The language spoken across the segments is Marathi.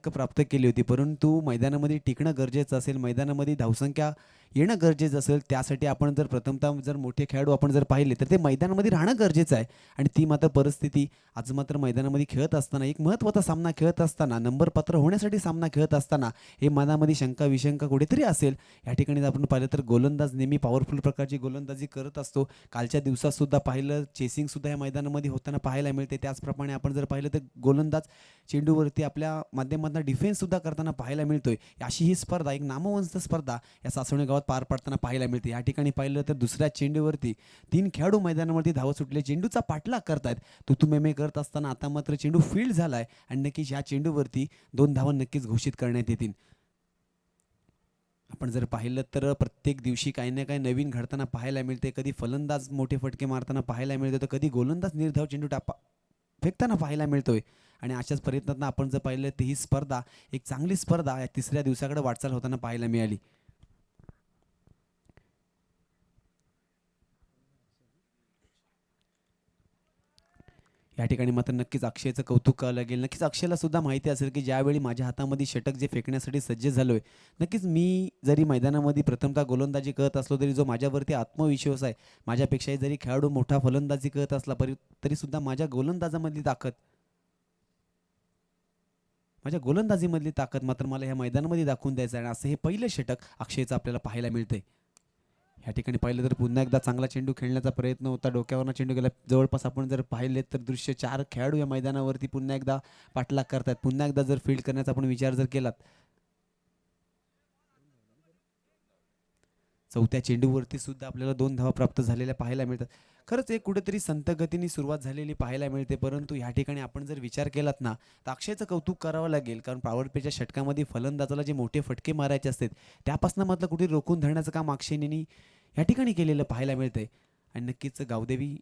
षटकं प्राप्त केली होती, परंतु मैदानामध्ये टिकणं गरजेचं असेल, मैदानामध्ये धावसंख्या येणं गरजेचं असेल, त्यासाठी आपण जर प्रथमतः जर मोठे खेळाडू आपण जर पाहिले, तर ते मैदानामध्ये राहणं गरजेचं आहे. आणि ती मात्र परिस्थिती आज मात्र मैदानामध्ये खेळत असताना, एक महत्त्वाचा सामना खेळत असताना, नंबर पात्र होण्यासाठी सामना खेळत असताना, हे मनामध्ये शंका विशंका कुठेतरी असेल. या ठिकाणी आपण पाहिलं तर गोलंदाज नेहमी पॉवरफुल प्रकारची गोलंदाजी करत असतो. कालच्या दिवसात सुद्धा पाहिलं, चेसिंगसुद्धा या मैदानामध्ये होताना पाहायला मिळते. त्याचप्रमाणे आपण जर पाहिलं तर गोलंदाज चेंडूवरती आपल्या माध्यमातून डिफेन्ससुद्धा करताना पाहायला मिळतोय. अशी ही स्पर्धा, एक नामवंत स्पर्धा या सासवणे गावात पार पडताना पाहायला मिळते. या ठिकाणी पाहिलं तर दुसऱ्या चेंडूवरती 3 खेळाडू मैदानावरती धावत सुटले, चेंडूचा पाठलाग करतायत. तुतुमेमे करत असताना आता मात्र चेंडू फील्ड झालाय आणि नक्कीच या चेंडूवरती 2 धावा नक्कीच घोषित करण्यात येतील. आपण जर पाहिलं तर प्रत्येक दिवशी काही ना काही नवीन घडताना पाहायला मिळते. कधी फलंदाज मोठे फटके मारताना पाहायला मिळतो, तर कधी गोलंदाज निर्धाव चेंडू फेकताना पाहायला मिळतोय. आणि अशाच प्रयत्नातून आपण जर पाहिलं तर ही स्पर्धा, एक चांगली स्पर्धा या तिसऱ्या दिवसाकडे वाटचाल होताना पाहायला मिळाली. या ठिकाणी मात्र नक्कीच अक्षयचं कौतुक करावं लागेल. नक्कीच अक्षयला सुद्धा माहिती असेल की ज्यावेळी माझ्या हातामध्ये षटक जे फेकण्यासाठी सज्ज झालोय, नक्कीच मी जरी मैदानामध्ये प्रथमतः गोलंदाजी करत असलो, तरी जो माझ्यावरती आत्मविश्वास आहे, माझ्यापेक्षाही जरी खेळाडू मोठा फलंदाजी करत असला तरी सुद्धा माझ्या गोलंदाजीमधली ताकद मात्र मला ह्या मैदानामध्ये दाखवून द्यायचं आहे. आणि असं हे पहिलं षटक अक्षयचं आपल्याला पाहायला मिळतंय. ह्या ठिकाणी पाहिलं तर पुन्हा एकदा चांगला चेंडू खेळण्याचा प्रयत्न होता, डोक्यावरनं चेंडू गेला. जवळपास आपण जर पाहिले तर दृश्य 4 खेळाडू या मैदानावरती पुन्हा एकदा पाठलाग करतात. पुन्हा एकदा जर फील्ड करण्याचा आपण विचार जर केलात, चौथ्या चेंडूवरती सुद्धा आपल्याला 2 धावा प्राप्त झालेल्या पाहायला मिळतात. खरंच एक कुठेतरी संथ गतीने सुरुवात झालेली पाहायला मिळते. परंतु ह्या ठिकाणी आपण जर विचार केलात ना, तर अक्षयचं कौतुक करावं लागेल. कारण पॉवर प्लेच्या षटकामध्ये फलंदाजाला जे मोठे फटके मारायचे असतात, त्यापासून मात्र कुठे रोखून धरण्याचं काम अक्षयने या ठिकाणी केलेलं पाहायला मिळतंय. आणि नक्कीच गावदेवी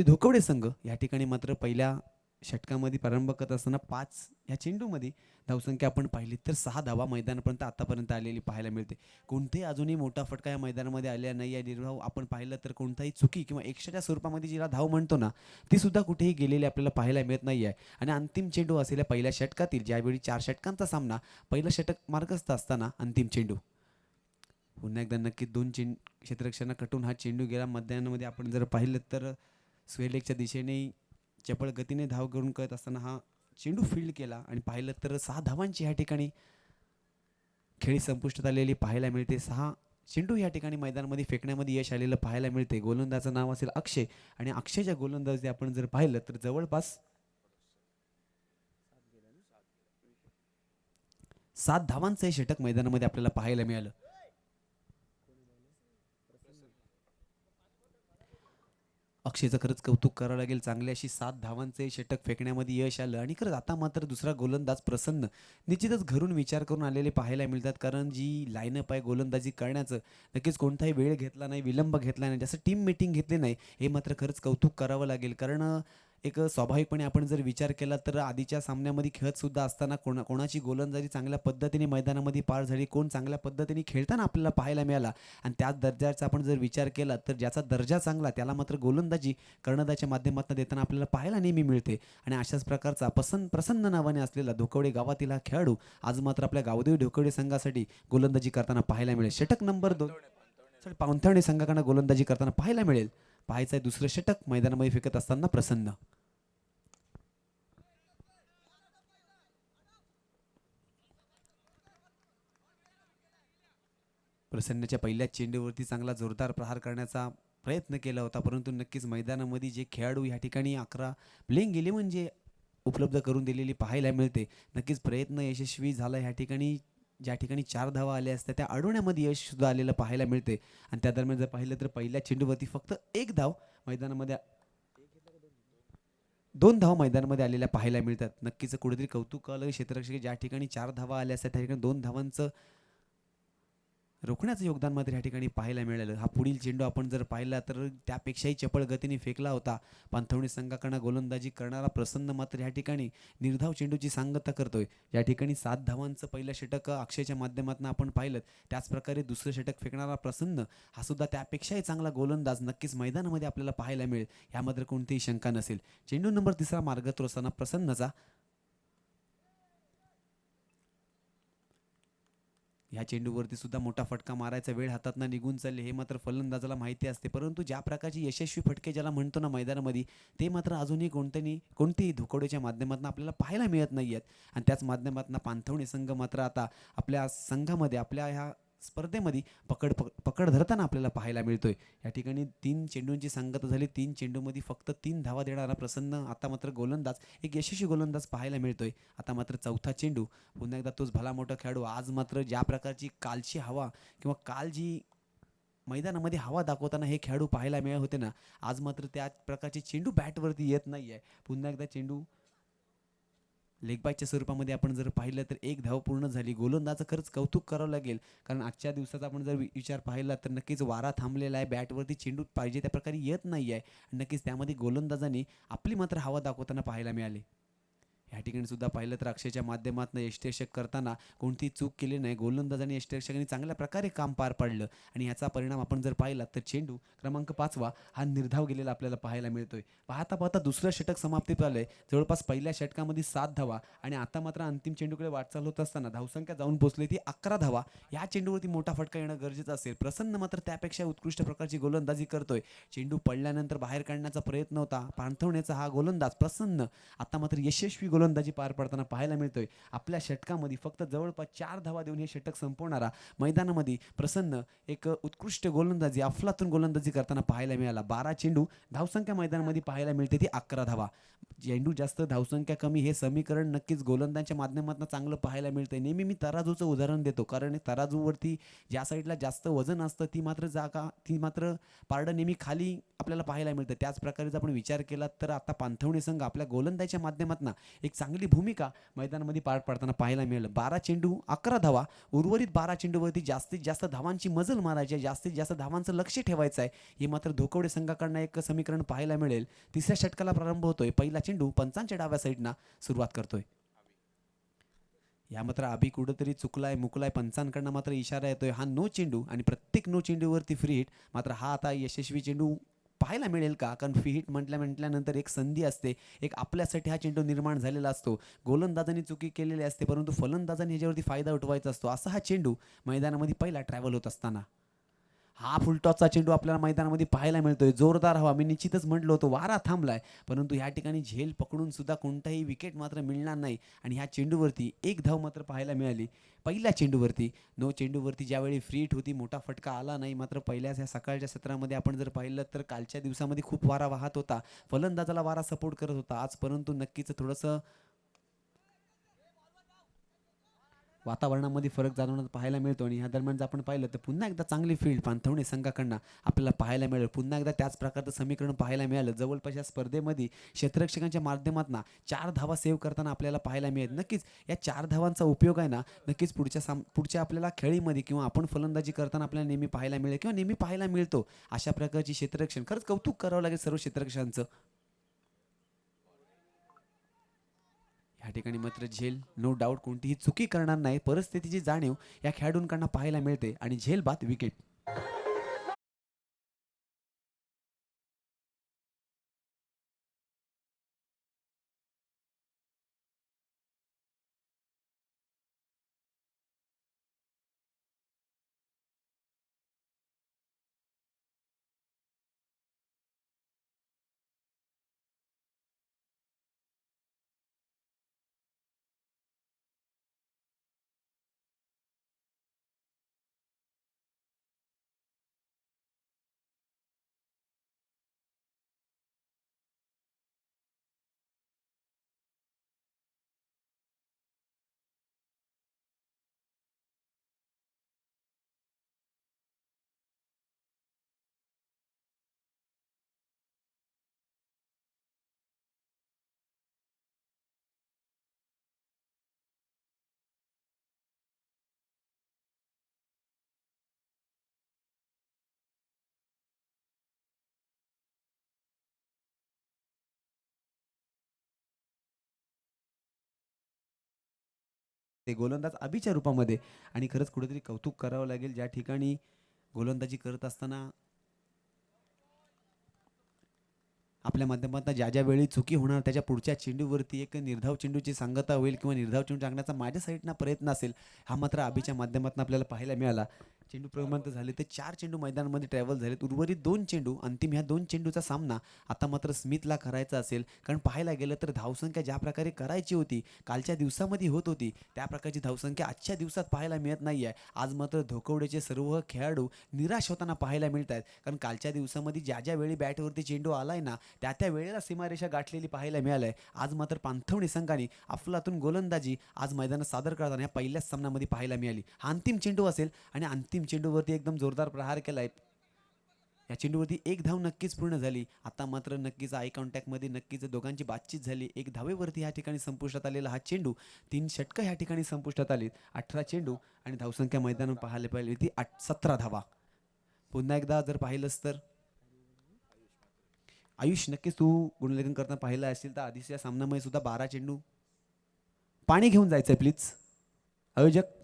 धोकवडे संघ या ठिकाणी मात्र पहिल्या षटकामध्ये प्रारंभ करत असताना 5 या चेंडूमध्ये धावसंख्या आपण पाहिली तर 6 धावा मैदानापर्यंत आतापर्यंत आलेली पाहायला मिळते. कोणतेही अजूनही मोठा फटका या मैदानामध्ये आलेला नाही आहे. निर्धाव आपण पाहिलं तर कोणताही चुकी किंवा एक्स्ट्राच्या स्वरूपामध्ये जिला धाव म्हणतो ना, ती सुद्धा कुठेही गेलेली आपल्याला पाहायला मिळत नाही आहे. आणि अंतिम चेंडू असलेल्या पहिल्या षटकातील, ज्यावेळी 4 षटकांचा सामना, पहिलं षटक मार्गस्थ असताना अंतिम चेंडू पुन्हा एकदा नक्की 2 क्षेत्ररक्षकांना कटून हा चेंडू गेला. मैदानामध्ये आपण जर पाहिलं तर स्वेलेकच्या दिशेने चपळ गतीने धाव करून करत असताना हा चेंडू फील्ड केला. आणि पाहिलं तर 6 धावांची ह्या ठिकाणी खेळी संपुष्टात आलेली पाहायला मिळते. 6 चेंडू या ठिकाणी मैदानामध्ये फेकण्यामध्ये यश आलेलं पाहायला मिळते. गोलंदाजाचं नाव असेल अक्षय, आणि अक्षयच्या गोलंदाजी आपण जर पाहिलं तर जवळपास 7 धावांचं हे षटक मैदानामध्ये आपल्याला पाहायला मिळालं. अक्षयचं खरंच कौतुक करावं लागेल. चांगली अशी 7 धावांचे षटक फेकण्यामध्ये यश आलं. आणि खरंच आता मात्र दुसरा गोलंदाज प्रसन्न निश्चितच घरून विचार करून आलेले पाहायला मिळतात. कारण जी लाईनअप आहे गोलंदाजी करण्याचं, नक्कीच कोणताही वेळ घेतला नाही, विलंब घेतला नाही, जसं टीम मीटिंग घेतली नाही, हे मात्र खरंच कौतुक करावं लागेल. कारण एक स्वाभाविकपणे आपण जर विचार केला तर आधीच्या सामन्यामध्ये खेळत सुद्धा असताना कोणाची गोलंदाजी चांगल्या पद्धतीने मैदानामध्ये पार झाली, कोण चांगल्या पद्धतीने खेळताना आपल्याला पाहायला मिळाला. आणि त्याच दर्जाचा आपण जर विचार केला तर ज्याचा दर्जा चांगला त्याला मात्र गोलंदाजी कर्णधाच्या माध्यमातून देताना आपल्याला पाहायला नेहमी मिळते. आणि अशाच प्रकारचा प्रसन्न नावाने असलेला धोकवडे गावातील हा खेळाडू आज मात्र आपल्या गावदेवी धोकवडे संघासाठी गोलंदाजी करताना पाहायला मिळेल. षटक नंबर 2 पावंथर्डे संघाकडे गोलंदाजी करताना पाहायला मिळेल. पाहायचं आहे दुसरं षटक मैदानामध्ये फेकत असताना प्रसन्न. प्रसन्नच्या पहिल्या चेंडूवरती चांगला जोरदार प्रहार करण्याचा प्रयत्न केला होता, परंतु नक्कीच मैदानामध्ये जे खेळाडू ह्या ठिकाणी 11 प्लेइंग गेले म्हणजे उपलब्ध करून दिलेली पाहायला मिळते. नक्कीच प्रयत्न यशस्वी झाला. ह्या ठिकाणी ज्या ठिकाणी 4 धावा आल्या असत्या त्या अडवण्यामध्ये यश सुद्धा आलेलं पाहायला मिळते. आणि त्या दरम्यान जर पाहिलं तर पहिल्या चेंडूवरती फक्त 1 धाव मैदानामध्ये 2 धावा मैदानामध्ये आलेल्या पाहायला मिळतात. नक्कीच कुठेतरी कौतुक आलं क्षेत्ररक्षक ज्या ठिकाणी 4 धावा आल्या असतात त्या ठिकाणी 2 धावांचं रोखण्याचं योगदान मात्र या ठिकाणी पाहायला मिळालं. हा पुढील चेंडू आपण जर पाहिला तर त्यापेक्षाही चपळ गतीने फेकला होता. पांथवणी संघाकडनं गोलंदाजी करणारा प्रसन्न मात्र या ठिकाणी निर्धाव चेंडूची सांगता करतोय. या ठिकाणी 7 धावांचं पहिलं षटक अक्षयच्या माध्यमातून आपण पाहिलं. त्याचप्रकारे दुसरं षटक फेकणारा प्रसन्न हा सुद्धा त्यापेक्षाही चांगला गोलंदाज नक्कीच मैदानामध्ये आपल्याला पाहायला मिळेल, यामध्ये कोणतीही शंका नसेल. चेंडू नंबर 3 मार्गस्थ असताना प्रसन्नचा ह्या चेंडूवरती सुद्धा मोठा फटका मारायचा वेळ हातातनं निघून चालले हे मात्र फलंदाजाला माहिती असते. परंतु ज्या प्रकारची यशस्वी फटके ज्याला म्हणतो ना मैदानामध्ये, ते मात्र अजूनही कोणतेही धुकोडीच्या माध्यमातून आपल्याला पाहायला मिळत नाही आहेत. आणि त्याच माध्यमातून पांथवणे संघ मात्र आता आपल्या संघामध्ये आपल्या ह्या स्पर्धेमध्ये पकड धरताना आपल्याला पाहायला मिळतोय. या ठिकाणी 3 चेंडूंची सांगता झाली. 3 चेंडूमध्ये फक्त 3 धावा देणारा प्रसन्न आता मात्र गोलंदाज, एक यशस्वी गोलंदाज पाहायला मिळतोय. आता मात्र चौथा चेंडू, पुन्हा एकदा तोच भला मोठा खेळाडू. आज मात्र ज्या प्रकारची कालची हवा किंवा काल जी मैदानामध्ये हवा दाखवताना हे खेळाडू पाहायला मिळत होते ना, आज मात्र त्या प्रकारचे चेंडू बॅटवरती येत नाही आहे. पुन्हा एकदा चेंडू लेगबायच्या स्वरूपामध्ये आपण जर पाहिलं तर एक धाव पूर्ण झाली. गोलंदाजाचं खरंच कौतुक करावं लागेल, कारण आजच्या दिवसात आपण जर विचार पाहिला तर नक्कीच वारा थांबलेला आहे. बॅटवरती चेंडू पाहिजे त्या प्रकारे येत नाही आहे. नक्कीच त्यामध्ये गोलंदाजाने आपली मात्र हवा दाखवताना पाहायला मिळाली. ह्या ठिकाणी सुद्धा पाहिलं तर अक्षयच्या माध्यमातून यष्टिरक्षक करताना कोणतीही चूक केली नाही. गोलंदाजाने यष्टिरक्षकांनी चांगल्या प्रकारे काम पार पाडलं आणि ह्याचा परिणाम आपण जर पाहिला तर चेंडू क्रमांक 5 हा निर्धाव गेलेला आपल्याला पाहायला मिळतोय. पाहता पाहता दुसरं षटक समाप्तीत आलंय. जवळपास पहिल्या षटकामध्ये 7 धावा आणि आता मात्र अंतिम चेंडूकडे वाटचाल होत असताना धावसंख्या जाऊन पोहोचली ती 11 धावा. या चेंडूवरती मोठा फटका येणं गरजेचं असेल. प्रसन्न मात्र त्यापेक्षा उत्कृष्ट प्रकारची गोलंदाजी करतोय. चेंडू पडल्यानंतर बाहेर काढण्याचा प्रयत्न होता पांथवण्याचा हा गोलंदाज प्रसन्न आता मात्र यशस्वी गोलंदाजी पार पडताना पाहायला मिळतोय. आपल्या षटकामध्ये फक्त जवळपास 4 धावा देऊन हे षटक संपवणारा मैदानामध्ये प्रसन्न एक उत्कृष्ट गोलंदाजी, अफलातून गोलंदाजी करताना पाहायला मिळाला. 12 चेंडू, धावसंख्या मैदानामध्ये पाहायला मिळते ती 11 धावा. चेंडू जास्त धावसंख्या कमी हे समीकरण नक्कीच गोलंदाजाच्या माध्यमातून चांगलं पाहायला मिळतंय. नेहमी मी तराजूचं उदाहरण देतो, कारण तराजूवरती ज्या साईडला जास्त वजन असतं ती मात्र पारडं नेहमी खाली आपल्याला पाहायला मिळतं. त्याच प्रकारे जर आपण विचार केला तर आता पांथवणे संघ आपल्या गोलंदाजाच्या माध्यमातून एक चांगली भूमिका मैदानामध्ये पार पाडताना पाहायला मिळालं. 12 चेंडू 11 धावा. उर्वरित 12 चेंडूवरती जास्तीत जास्त धावांची मजल मारायची आहे, जास्तीत जास्त धावांचं लक्ष ठेवायचं आहे. हे मात्र धोकवडे संघाकडनं एक समीकरण पाहायला मिळेल. तिसऱ्या षटकाला प्रारंभ होतोय. पहिला चेंडू पंचांच्या डाव्या साईडनं सुरुवात करतोय. या मात्र अभि कुठंतरी चुकलाय मुकलाय, पंचांकडनं मात्र इशारा येतोय. हा नो चेंडू आणि प्रत्येक नो चेंडूवरती फ्री हिट. मात्र हा आता यशस्वी चेंडू पाहायला मिळेल का? कारण फ्री हिट म्हटल्यानंतर एक संधी असते, एक आपल्यासाठी हा चेंडू निर्माण झालेला असतो. गोलंदाजांनी चुकी केलेली असते, परंतु फलंदाजांनी ह्याच्यावरती फायदा उठवायचा असतो. असा हा चेंडू मैदानामध्ये पहिला ट्रॅव्हल होत असताना हा फुलटॉसचा चेंडू आपल्याला मैदानामध्ये पाहायला मिळतोय. जोरदार हवा, मी निश्चितच म्हटलो होतो वारा थांबलाय, परंतु ह्या ठिकाणी झेल पकडून सुद्धा कोणताही विकेट मात्र मिळणार नाही आणि ह्या चेंडूवरती एक धाव मात्र पाहायला मिळाली. पहिल्या चेंडूवरती नो चेंडूवरती ज्यावेळी फ्री हिट होती मोठा फटका आला नाही. मात्र पहिल्याच ह्या सकाळच्या सत्रामध्ये आपण जर पाहिलं तर कालच्या दिवसामध्ये खूप वारा वाहत होता, फलंदाजाला वारा सपोर्ट करत होता. आज परंतु नक्कीच थोडंसं वातावरणामध्ये फरक जाणवण्यात पाहायला मिळतो आणि ह्या दरम्यान जर आपण पाहिलं तर पुन्हा एकदा चांगली फील्ड पांथवणे संघाकडनं आपल्याला पाहायला मिळेल. पुन्हा एकदा त्याच प्रकारचं समीकरण पाहायला मिळालं. जवळपास या स्पर्धेमध्ये क्षेत्ररक्षकांच्या माध्यमातून 4 धावा सेव्ह करताना आपल्याला पाहायला मिळेल. नक्कीच या 4 धावांचा उपयोग आहे ना, नक्कीच पुढच्या आपल्याला खेळीमध्ये किंवा आपण फलंदाजी करताना आपल्याला नेहमी पाहायला मिळेल किंवा नेहमी पाहायला मिळतो. अशा प्रकारची क्षेत्ररक्षण खरंच कौतुक करावं लागेल सर्व क्षेत्ररक्षकांचं. या ठिकाणी मात्र झेल नो डाऊट कोणतीही चुकी करणार नाही, परिस्थितीची जाणीव या खेळाडूंकडून पाहायला मिळते आणि झेल बाद विकेट. ते गोलंदाज अभिच्या रूपामध्ये आणि खरंच कुठेतरी कौतुक करावं लागेल. ज्या ठिकाणी गोलंदाजी करत असताना आपल्या माध्यमातून ज्या ज्या वेळी चुकी होणार त्याच्या पुढच्या चेंडूवरती एक निर्धाव चेंडूची सांगता होईल किंवा निर्धाव चेंडू टाकण्याचा माझ्या साईडनं प्रयत्न असेल, हा मात्र अभिच्या माध्यमातून आपल्याला पाहायला मिळाला. चेंडू क्रमांक झाले ते 4 चेंडू मैदानामध्ये ट्रॅव्हल झालेत. उर्वरित 2 चेंडू अंतिम ह्या 2 चेंडूचा सामना आता मात्र स्मिथला करायचा असेल. कारण पाहायला गेलं तर धावसंख्या ज्या प्रकारे करायची होती, कालच्या दिवसामध्ये होत होती, त्या प्रकारची धावसंख्या आजच्या दिवसात पाहायला मिळत नाही आहे. आज मात्र धोकवडेचे सर्व खेळाडू निराश होताना पाहायला मिळत आहेत. कारण कालच्या दिवसामध्ये ज्या ज्या वेळी बॅटवरती चेंडू आलाय ना, त्या त्या वेळेला सीमारेषा गाठलेली पाहायला मिळालंय. आज मात्र पांथवणी संघाने अफलातून गोलंदाजी आज मैदानात सादर करताना या पहिल्याच सामन्यामध्ये पाहायला मिळाली. हा अंतिम चेंडू असेल आणि अंतिम चेंडूवरती एकदम जोरदार प्रहार केलाय. या चेंडूवरती एक धाव नक्कीच पूर्ण झाली. आता मात्र नक्कीच आय कॉन्टॅक्टमध्ये नक्कीच दोघांची बातचीत झाली. एक धावेवरती ह्या ठिकाणी संपुष्टात आलेला हा चेंडू, 3 षटकं ह्या ठिकाणी संपुष्टात आली. 18 चेंडू आणि धावसंख्या मैदानात पाहायला पाहिली होती 17 धावा. पुन्हा एकदा जर पाहिलंस तर आयुष, नक्कीच तू गुणलेखन करताना पाहिलं असेल तर आधीच्या सामन्यामध्ये सुद्धा 12 चेंडू. पाणी घेऊन जायचंय प्लीज आयोजक.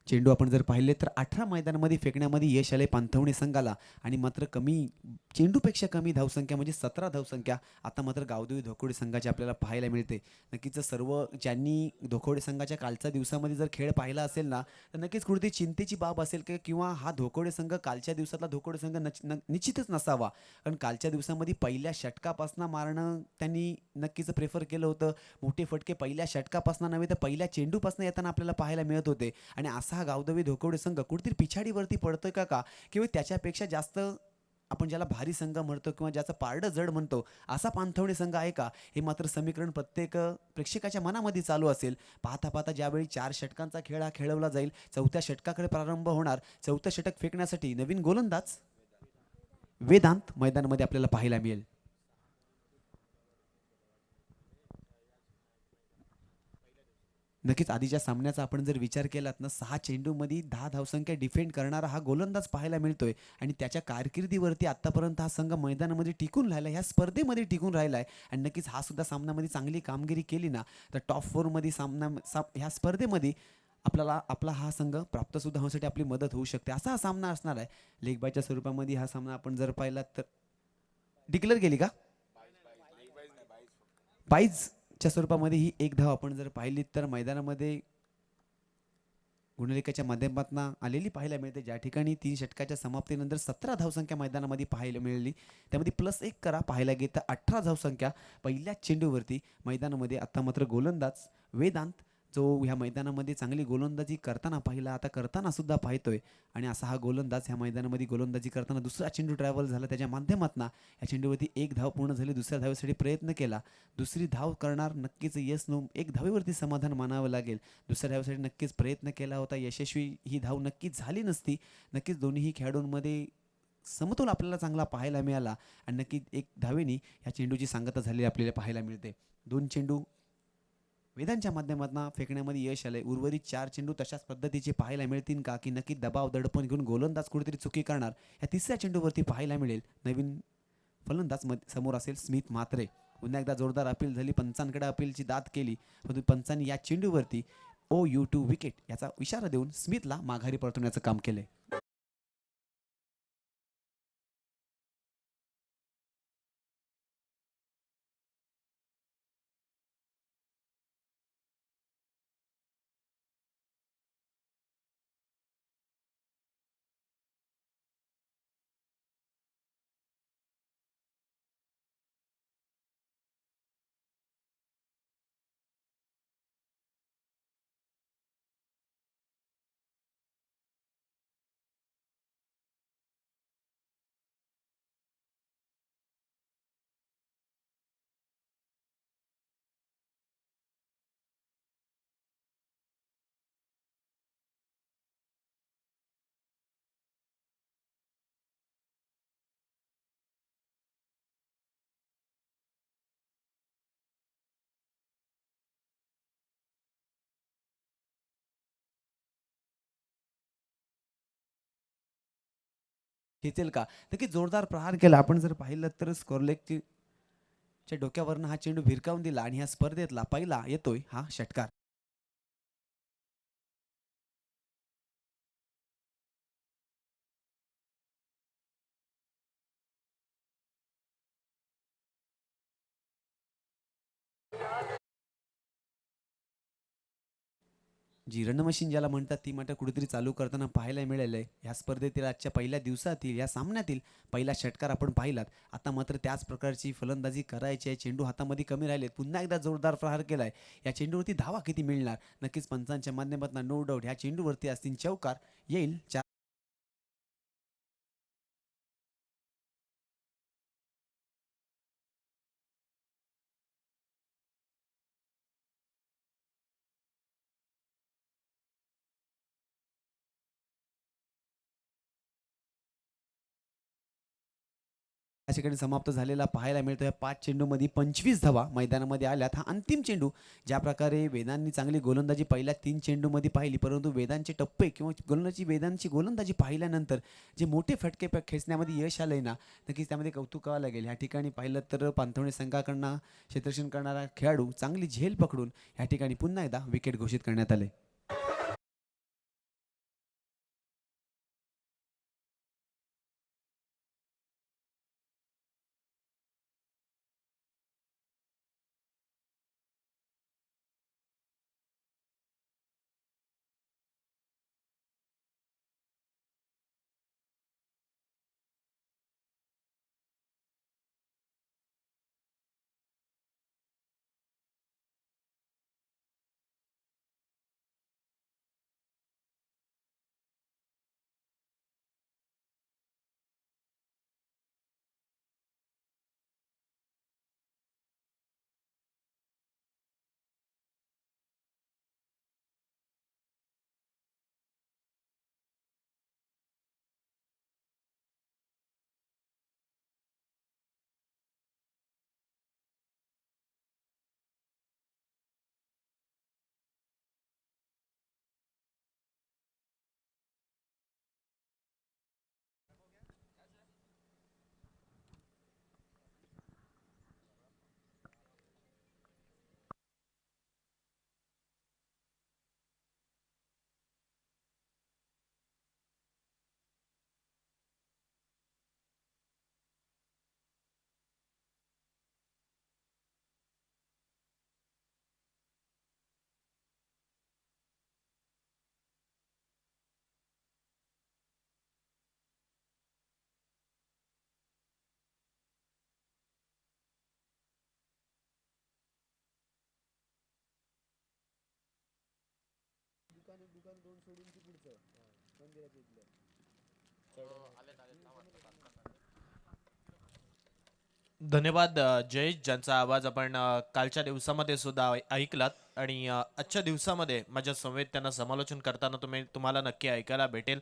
चेंडू आपण जर पाहिले तर 18 मैदानामध्ये फेकण्यामध्ये यश आले पांथवणे संघाला. आणि मात्र कमी चेंडूपेक्षा कमी धावसंख्या म्हणजे 17 धावसंख्या आता मात्र गावदेवी धोकोडे संघाची आपल्याला पाहायला मिळते. नक्कीच सर्व ज्यांनी धोकोडे संघाच्या कालच्या दिवसामध्ये जर खेळ पाहिला असेल ना, तर नक्कीच कुठेतरी चिंतेची बाब असेल की किंवा हा धोकोडे संघ कालच्या दिवसातला धोकोडे संघ निश्चितच नसावा. कारण कालच्या दिवसामध्ये पहिल्या षटकापासून मारणं त्यांनी नक्कीच प्रेफर केलं होतं. मोठे फटके पहिल्या षटकापासून नव्हे तर पहिल्या चेंडूपासून येताना आपल्याला पाहायला मिळत होते. आणि असा हा गावदेवी धोकवडे संघ कुठेतरी पिछाडीवरती पडतोय का किंवा त्याच्यापेक्षा जास्त आपण ज्याला भारी संघ म्हणतो किंवा ज्याचं पारडं जड म्हणतो असा पांथवणे संघ आहे का, हे मात्र समीकरण प्रत्येक प्रेक्षकाच्या मनामध्ये चालू असेल. पाहता पाहता ज्यावेळी 4 षटकांचा खेळ हा खेळवला जाईल, 4थ्या षटकाकडे प्रारंभ होणार. 4थं षटक फेकण्यासाठी नवीन गोलंदाज वेदांत मैदानामध्ये आपल्याला पाहायला मिळेल. नक्कीच आधीच्या सामन्याचा आपण जर विचार केलात ना, 6 चेंडूमध्ये 10 धावसंख्या डिफेंड करणारा हा गोलंदाज पाहायला मिळतोय. आणि त्याच्या कारकिर्दीवरती आतापर्यंत हा संघ मैदानामध्ये टिकून राहिला, ह्या स्पर्धेमध्ये टिकून राहिला आहे. आणि नक्कीच हा सुद्धा सामन्यामध्ये चांगली कामगिरी केली ना, तर टॉप 4मध्ये ह्या स्पर्धेमध्ये आपल्याला आपला हा संघ प्राप्त सुद्धा होण्यासाठी आपली मदत होऊ शकते. असा हा सामना असणार आहे. लेग बायच्या स्वरूपामध्ये हा सामना आपण जर पाहिला तर डिक्लेअर केली का, बाईजच्या स्वरूपामध्ये ही एक धाव आपण जर पाहिली तर मैदानामध्ये गुणलेखाच्या माध्यमातून आलेली पाहायला मिळते. ज्या ठिकाणी 3 षटकाच्या समाप्तीनंतर 17 धावसंख्या मैदानामध्ये पाहायला मिळाली, त्यामध्ये +1 करा पाहायला गेलं तर 18 धावसंख्या पहिल्याच चेंडूवरती मैदानामध्ये. आता मात्र गोलंदाज वेदांत जो ह्या मैदानामध्ये चांगली गोलंदाजी करताना पाहिला, आता करताना सुद्धा पाहतोय. आणि असा हा गोलंदाज ह्या मैदानामध्ये गोलंदाजी करताना दुसरा चेंडू ट्रॅव्हल झाला त्याच्या माध्यमातून या चेंडूवरती एक धाव पूर्ण झाली. दुसऱ्या धावेसाठी प्रयत्न केला, दुसरी धाव करणार नक्कीच यश नो, एक धावेवरती समाधान मानावं लागेल. दुसऱ्या धावेसाठी नक्कीच प्रयत्न केला होता, यशस्वी ही धाव नक्कीच झाली नसती. नक्कीच दोन्ही खेळाडूंमध्ये समतोल आपल्याला चांगला पाहायला मिळाला. आणि नक्कीच एक धावेने ह्या चेंडूची सांगता झालेली आपल्याला पाहायला मिळते. 2 चेंडू वेदांच्या माध्यमातून फेकण्यामध्ये यश आलंय. उर्वरित 4 चेंडू तशाच पद्धतीचे पाहायला मिळतील का, की नक्की दबाव दडपण घेऊन गोलंदाज कुठेतरी चुकी करणार, या तिसऱ्या चेंडूवरती पाहायला मिळेल. नवीन फलंदाज समोर असेल स्मिथ म्हात्रे. पुन्हा एकदा जोरदार अपील झाली, पंचांकडे अपीलची दाद केली, परंतु पंचांनी या चेंडूवरती OU2 विकेट याचा इशारा देऊन स्मिथला माघारी परतवण्याचं काम केलंय. खेचेल का, नक्की जोरदार प्रहार केला. आपण जर पाहिलं तर स्कोरलेगची च्या डोक्यावरनं हा चेंडू भिरकावून दिला आणि ह्या स्पर्धेतला पहिला येतोय हा षटकार. जी रणमशीन ज्याला म्हणतात ती मात्र कुठेतरी चालू करताना पाहायला मिळालं आहे. ह्या स्पर्धेतील आजच्या पहिल्या दिवसातील या सामन्यातील पहिला षटकार आपण पाहिलात. आता मात्र त्याच प्रकारची फलंदाजी करायची आहे. चेंडू हातामध्ये कमी राहिलेत. पुन्हा एकदा जोरदार प्रहार केलाय. या चेंडूवरती धावा किती मिळणार? नक्कीच पंचांच्या माध्यमातून नो डाऊट ह्या चेंडूवरती असतील चौकार येईल. या ठिकाणी समाप्त झालेला पाहायला मिळतो. या 5 चेंडूमध्ये 25 धावा मैदानामध्ये आल्यात. हा अंतिम चेंडू ज्या प्रकारे वेदांनी चांगली गोलंदाजी पहिल्या 3 चेंडूमध्ये पाहिली, परंतु वेदांचे टप्पे किंवा वेदांची गोलंदाजी पाहिल्यानंतर जे मोठे फटके खेचण्यामध्ये यश आलंय ना, नक्कीच त्यामध्ये कौतुक करावं लागेल. ह्या ठिकाणी पाहिलं तर पांथवणे संघाकडनं क्षेत्ररक्षण करणारा खेळाडू चांगली झेल पकडून ह्या ठिकाणी पुन्हा एकदा विकेट घोषित करण्यात आले. धन्यवाद जयेश, ज्यांचा आवाज आपण कालच्या दिवसामध्ये सुद्धा ऐकलात आणि आजच्या दिवसामध्ये माझ्या समवेत त्यांना समालोचन करताना तुम्हाला नक्की ऐकायला भेटेल.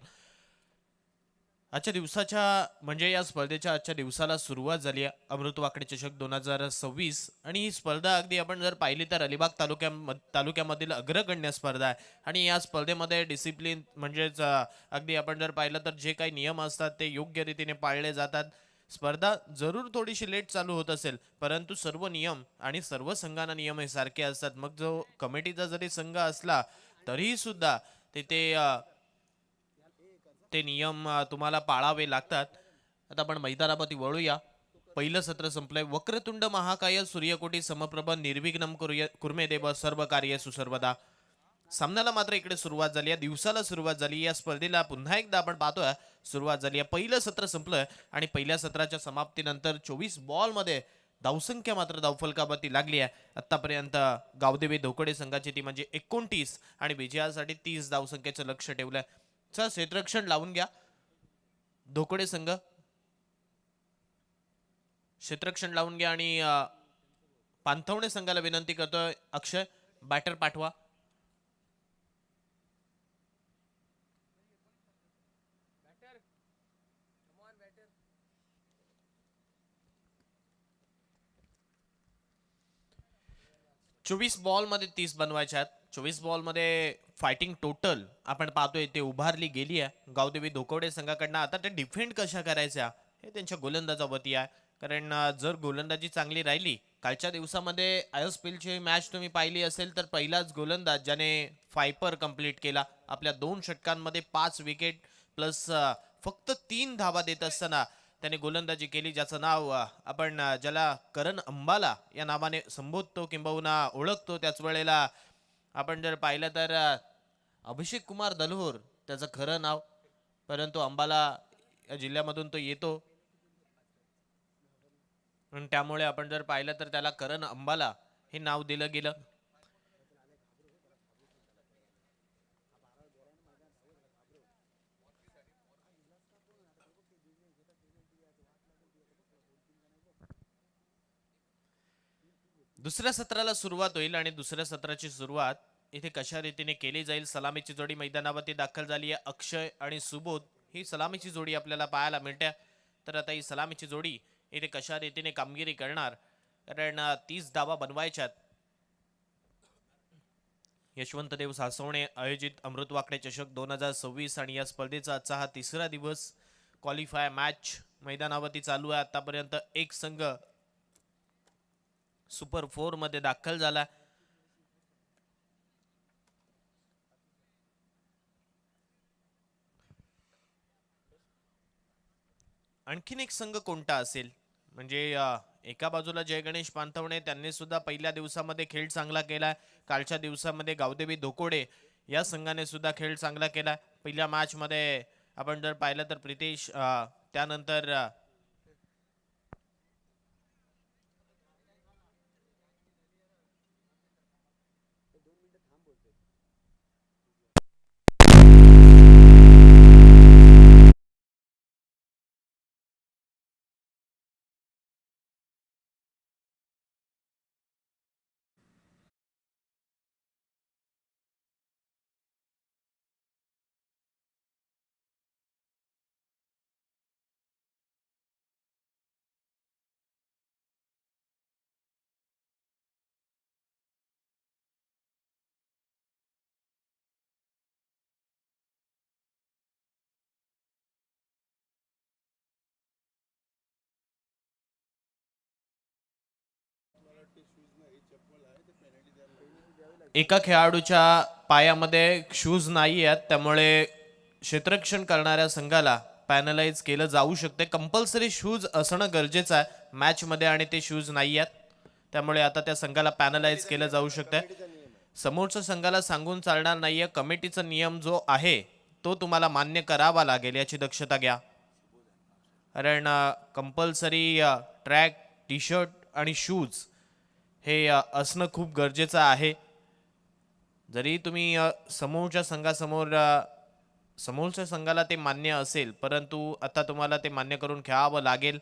आजच्या दिवसाच्या म्हणजे या स्पर्धेच्या आजच्या दिवसाला सुरुवात झाली आहे. अमृत वाकडे चषक 2026 आणि ही स्पर्धा अगदी आपण जर पाहिली तर अलिबाग तालुक्यामधील अग्रगण्य स्पर्धा आहे आणि या स्पर्धेमध्ये डिसिप्लिन म्हणजेच अगदी आपण जर पाहिलं तर जे काही नियम असतात ते योग्य रीतीने पाळले जातात. स्पर्धा जरूर थोडीशी लेट चालू होत असेल, परंतु सर्व नियम आणि सर्व संघांना नियम हे सारखे असतात. मग जो कमिटीचा जरी संघ असला तरीही सुद्धा तिथे ते नियम तुम्हाला पाळावे लागतात. आता आपण मैदानावरती वळूया. पहिलं सत्र संपलंय. वक्रतुंड महाकाय सूर्यकोटी समप्रभ निर्विघ्नम कुर्मे देव सर्व कार्य सुसर्वदा. सामन्याला मात्र इकडे सुरुवात झाली आहे, दिवसाला सुरुवात झाली. या स्पर्धेला पुन्हा एकदा आपण पाहतोय सुरुवात झाली आहे. पहिलं सत्र संपलंय आणि पहिल्या सत्राच्या समाप्तीनंतर 24 बॉलमध्ये धावसंख्या मात्र धावफलकावरती लागली आहे. आतापर्यंत गावदेवी धोकडे संघाची ती म्हणजे 29 आणि विजयासाठी 30 धावसंख्येचं लक्ष ठेवलंय. चा क्षेत्ररक्षण लावून घ्या धोकडे संघ, क्षेत्ररक्षण लावून घ्या आणि पांथवणे संघाला विनंती करतोय अक्षय बॅटर पाठवा. चोवीस बॉल मध्ये 30 बनवायच्या आहेत. 24 बॉल मध्ये फायटिंग टोटल आपण पाहतोय ते उभारली गेली आहे गावदेवी धोकवडे संघाकडनं. आता ते डिफेंड कशा करायच्या हे त्यांच्या गोलंदाजावरती आहे, कारण जर गोलंदाजी चांगली राहिली, कालच्या दिवसामध्ये आयसपीलची मॅच तुम्ही पाहिली असेल तर पहिलाच गोलंदाज ज्याने फायपर कंप्लीट केला. आपल्या 2 षटकांमध्ये 5 विकेट प्लस फक्त 3 धावा देत असताना त्याने गोलंदाजी केली, ज्याचं नाव आपण ज्याला करण अंबाला या नावाने संबोधतो किंबहुना ओळखतो. त्याच वेळेला आपण जर पाहिलं तर अभिषेक कुमार दलहोर त्याचं खरं नाव, परंतु अंबाला या जिल्ह्यामधून तो येतो आणि त्यामुळे आपण जर पाहिलं तर त्याला करण अंबाला हे नाव दिलं गेलं. दुसऱ्या सत्राला सुरुवात होईल आणि दुसऱ्या सत्राची सुरुवात इथे कशा रीतीने केली जाईल. सलामीची जोडी मैदानावरती दाखल झाली आहे. अक्षय आणि सुबोध ही सलामीची जोडी आपल्याला पाहायला मिळते. तर आता ही सलामीची जोडी इथे कशा रीतीने कामगिरी करणार, कारण 30 धावा बनवायच्यात. यशवंत देव सासवणे आयोजित अमृत वाकडे चषक 2026 आणि या स्पर्धेचा आजचा हा तिसरा दिवस. क्वालिफाय मॅच मैदानावरती चालू आहे. आतापर्यंत एक संघ सुपर 4 मध्ये दाखल झाला. आणखीन एक संघ कोणता असेल, म्हणजे एका बाजूला जय गणेश पांथवणे, त्यांनी सुद्धा पहिल्या दिवसामध्ये खेळ चांगला केलाय. कालच्या दिवसामध्ये गावदेवी धोकोडे या संघाने सुद्धा खेळ चांगला केलाय. पहिल्या मॅच मध्ये आपण जर पाहिलं तर प्रितेश, त्यानंतर एका खेळाडूच्या पायामध्ये शूज नाही आहेत, त्यामुळे क्षेत्ररक्षण करणाऱ्या संघाला पॅनलाइज केलं जाऊ शकते. कंपल्सरी शूज असणं गरजेचं आहे मॅच मध्ये आणि ते शूज नाही आहेत, त्यामुळे आता त्या संघाला पॅनलाइज केलं जाऊ शकते. समोरच्या संघाला सांगून चालणार नाहीये. कमिटीचा नियम जो आहे तो तुम्हाला मान्य करावा लागेल, याची दक्षता घ्या. कारण कंपल्सरी ट्रॅक, टी शर्ट आणि शूज हे असणं खूप गरजेचं आहे. जरी तुम्ही समोरच्या संघाला ते मान्य असेल, परंतु आता तुम्हाला ते मान्य करून खेळावं लागेल.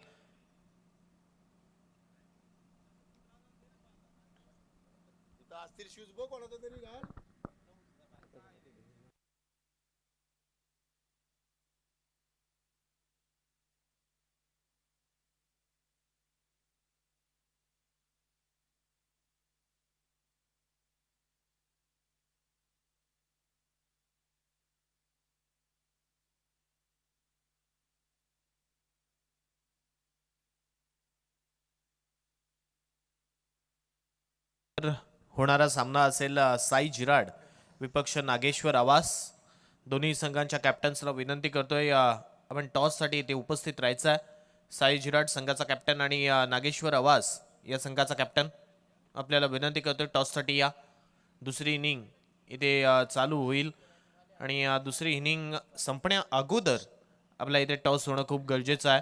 होणारा सामना असेल साई जिराड विपक्ष नागेश्वर आवास. दोन्ही संघांच्या कॅप्टन्सला विनंती करतोय आपण टॉससाठी इथे उपस्थित राहायचं आहे. साई जिराड संघाचा कॅप्टन आणि नागेश्वर आवास या संघाचा कॅप्टन आपल्याला विनंती करतोय टॉससाठी या. दुसरी इनिंग इथे चालू होईल आणि दुसरी इनिंग संपण्या अगोदर आपल्या इथे टॉस होणं खूप गरजेचं आहे.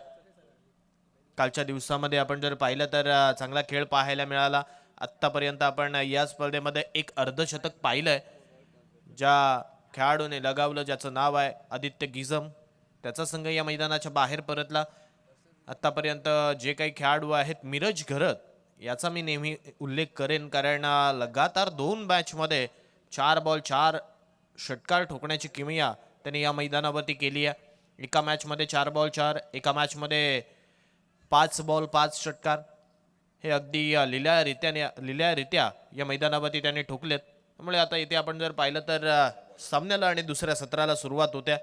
कालच्या दिवसामध्ये आपण जर पाहिलं तर चांगला खेळ पाहायला मिळाला. आत्तापर्यंत आपण या स्पर्धेमध्ये एक अर्धशतक पाहिलंय. ज्या खेळाडूने लगावलं, ज्याचं नाव आहे आदित्य गिजम, त्याचा संघ या मैदानाच्या बाहेर परतला. आत्तापर्यंत जे काही खेळाडू आहेत, मिरज घरत याचा मी नेहमी उल्लेख करेन, कारण लगातार 2 मॅचमध्ये 4 बॉल 4 षटकार ठोकण्याची किमया त्यांनी या मैदानावरती केली आहे. एका मॅचमध्ये 4 बॉल 4, एका मॅचमध्ये 5 बॉल 5 षटकार हे अगदी लिहिल्यारित्या या मैदानावरती त्यांनी ठोकलेत. त्यामुळे आता इथे आपण जर पाहिलं तर सामन्याला आणि दुसऱ्या सत्राला सुरुवात होत्या.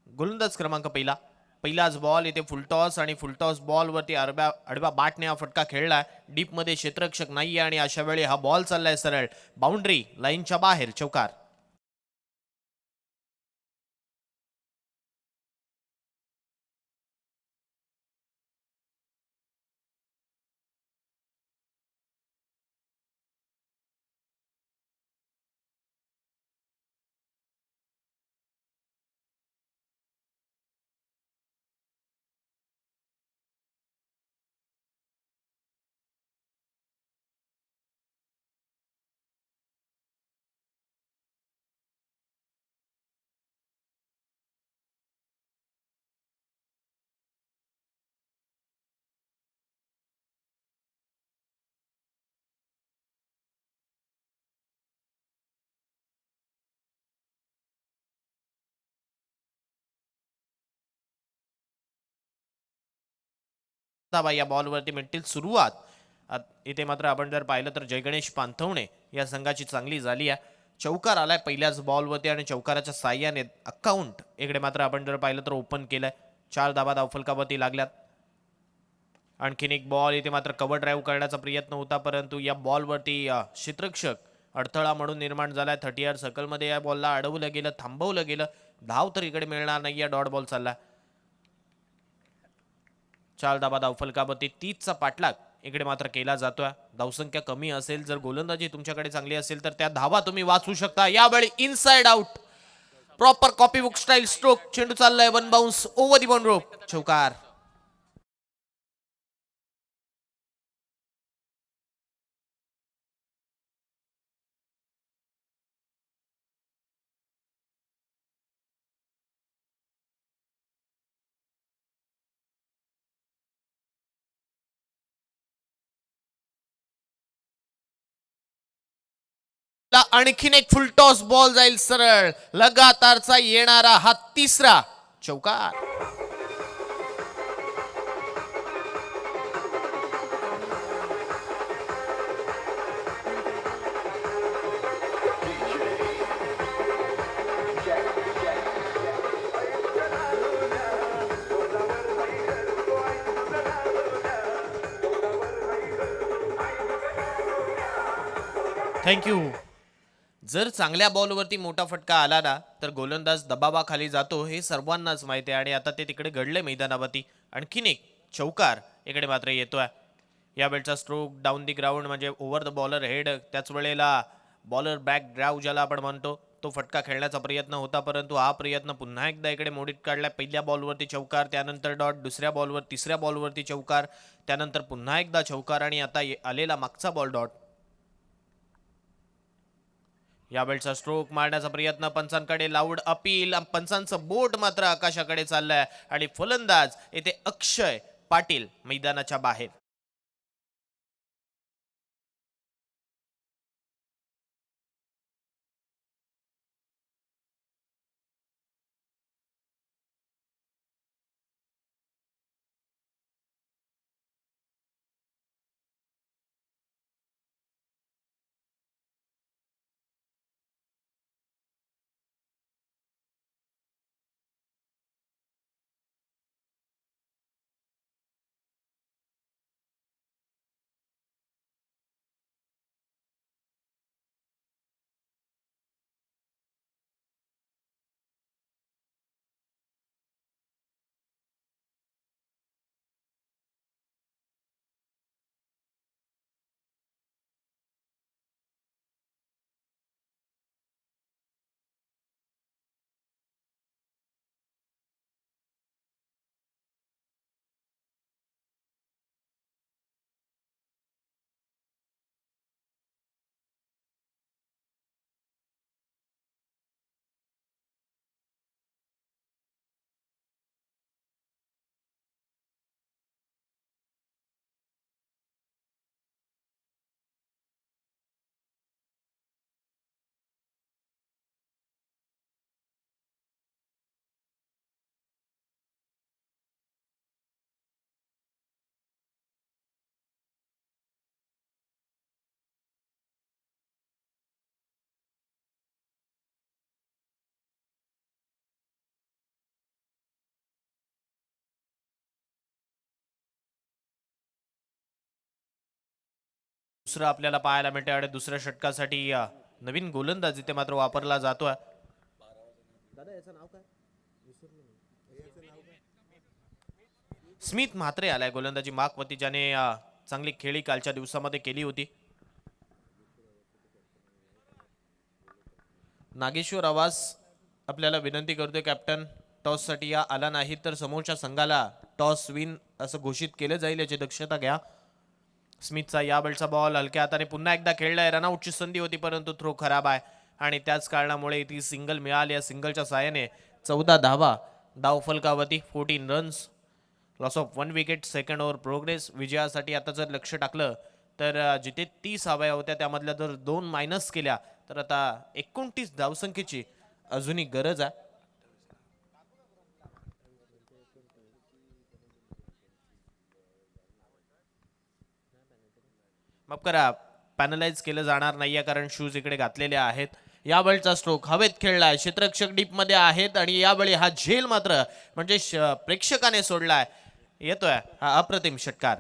गोलंदाज क्रमांक पहिला पहिलाच बॉल इथे फुलटॉस आणि फुलटॉस बॉलवरती आडव्या बाटने हा फटका खेळलाय. डीपमध्ये क्षेत्ररक्षक नाहीये आणि अशा वेळी हा बॉल चाललाय सरळ बाउंड्री लाईनच्या बाहेर, चौकार. बाई या बॉलवरती मिळतील सुरुवात. इथे मात्र आपण जर पाहिलं तर जयगणेश पांथवणे या संघाची चांगली झाली आहे. चौकार आलाय पहिल्याच बॉलवरती आणि चौकाराच्या साह्याने अकाउंट इकडे मात्र आपण जर पाहिलं तर ओपन केलंय. 4 धाबा धावफलकावरती लागल्यात. आणखीन एक बॉल इथे मात्र कव्हर ड्राईव्ह करण्याचा प्रयत्न होता, परंतु या बॉलवरती क्षेत्ररक्षक अडथळा म्हणून निर्माण झालाय. 30 सर्कलमध्ये या बॉलला अडवलं गेलं, थांबवलं गेलं. धाव तर इकडे मिळणार नाही. या डॉट बॉल चालला. 4 धाबा धावफलकावरती 30चा पाठलाग इकडे मात्र केला जातोय. धावसंख्या कमी असेल, जर गोलंदाजी तुमच्याकडे चांगली असेल तर त्या धावा तुम्ही वाचू शकता. यावेळी inside out, proper copy book style stroke. चेंडू चाललाय वन बाउन्स ओव्हर दी बॉन रोप, चौकार. आणखीन एक फुलटॉस बॉल जाईल सरळ. लगातारचा येणारा हा तिसरा, चौकार. थँक्यू. जर चांगल्या बॉलवरती मोठा फटका आला ना तर गोलंदाज दबावाखाली जातो, हे सर्वांनाच माहिती आहे आणि आता ते तिकडे घडले मैदानावरती. आणखीन एक चौकार इकडे मात्र येतोय. यावेळचा स्ट्रोक डाऊन दी ग्राउंड म्हणजे ओव्हर द बॉलर हेड. त्याच वेळेला बॉलर बॅक ड्राईव्ह ज्याला आपण म्हणतो तो फटका खेळण्याचा प्रयत्न होता, परंतु हा प्रयत्न पुन्हा एकदा इकडे मोडीत काढला. पहिल्या बॉलवरती चौकार, त्यानंतर डॉट, दुसऱ्या बॉलवर तिसऱ्या बॉलवरती चौकार, त्यानंतर पुन्हा एकदा चौकार आणि आता आलेला मागचा बॉल डॉट. यावेळचा स्ट्रोक मारण्याचा प्रयत्न, पंचांकडे लाऊड अपील. पंचांचं बोट मात्र आकाशाकडे चाललंय आणि फलंदाज येथे अक्षय पाटील मैदानाच्या बाहेर. दुसरं आपल्याला पाहायला मिळते आणि दुसऱ्या षटकासाठी नवीन गोलंदाज इथे मात्र वापरला जातोय. स्मिथ म्हात्रे आलाय गोलंदाजी मागवरती, ज्याने चांगली खेळी कालच्या दिवसामध्ये केली होती. नागेश्वर आवाज आपल्याला विनंती करतोय कॅप्टन, टॉस साठी या आला नाही तर समोरच्या संघाला टॉस विन असं घोषित केलं जाईल याची दक्षता घ्या. स्मिथचा या बॉलचा बॉल हलक्या हाताने पुन्हा एकदा खेळलाय. रनआउटची संधी होती परंतु थ्रो खराब आहे आणि त्याच कारणामुळे ती सिंगल मिळाली. या सिंगलच्या साहाय्याने 14 धावा धावफलकावरती, 14 runs, loss of 1 wicket, second over progress. विजयासाठी आता जर लक्ष टाकलं तर जिथे 30 हव्या होत्या त्यामधल्या जर 2 मायनस केल्या तर आता 29 धावसंख्येची अजूनही गरज आहे. माफ करा, पॅनलाइज केलं जाणार नाहीये कारण शूज इकडे घातलेले आहेत. या बॉलचा स्ट्रोक हवेत खेळलाय, क्षेत्ररक्षक डीप मध्ये आहेत आणि यावेळी हा झेल मात्र म्हणजे प्रेक्षकाने सोडलाय. येतोय हा अप्रतिम षटकार.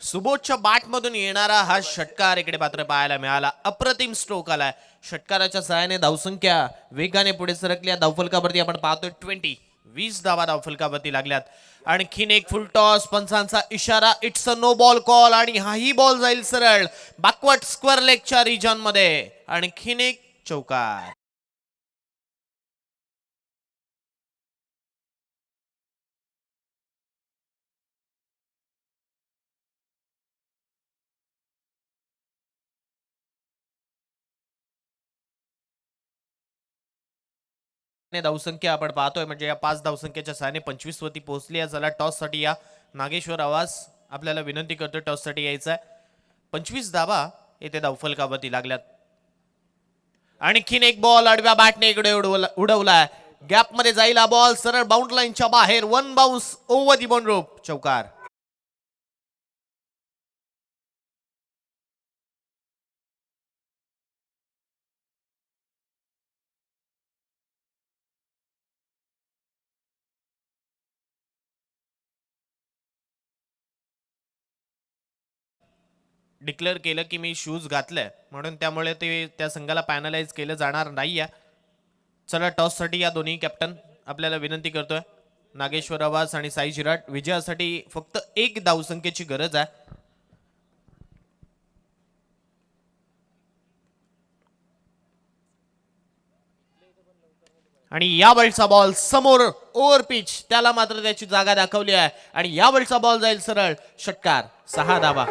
सुबोधच्या बॅटमधून येणारा हा षटकार इकडे मात्र पाहायला मिळाला. अप्रतिम स्ट्रोक आलाय. षटकाराच्या सहाय्याने धावसंख्या वेगाने पुढे सरकल्या. धावफलकावरती आपण पाहतोय 20 धावा धावफलकावरती लागल्यात. आणखीन एक फुल टॉस, पंचांचा इशारा, it's a no ball call आणि हाही बॉल जाईल सरळ बॅकवर्ड स्क्वेअर लेगच्या रिजन मध्ये. आणखीन एक चौकार. धावसंख्या आपण पाहतोय म्हणजे या 5 धावसंख्येच्या सहाय्याने 25 वरती पोहोचली आहे. चला टॉस साठी या. नागेश्वर आवाज आपल्याला विनंती करतोय टॉस साठी यायचं आहे. 25 धावा येथे धावफलकावरती लागल्यात. आणखीन एक बॉल आडव्या बॅटने इकडे उडवलाय. गॅप मध्ये जाईल हा बॉल, सरळ बाउंड लाईनच्या बाहेर. 1 बाउन्स ओव्हर दी बाउंड रोप, चौकार. डिक्लेअर केलं की मी शूज घातलंय म्हणून त्यामुळे ते त्या संघाला पॅनलाइज केलं जाणार नाहीये. चला टॉस साठी या दोन्ही कॅप्टन आपल्याला विनंती करतोय. नागेश्वर आवाज आणि साई जिराट. विजयासाठी फक्त 1 धावसंख्येची गरज आहे. आणि या बॉलचा बॉल समोर ओव्हर पिच, त्याला मात्र त्याची जागा दाखवली आहे आणि या बॉलचा बॉल जाईल सरळ षटकार. 6 धावा.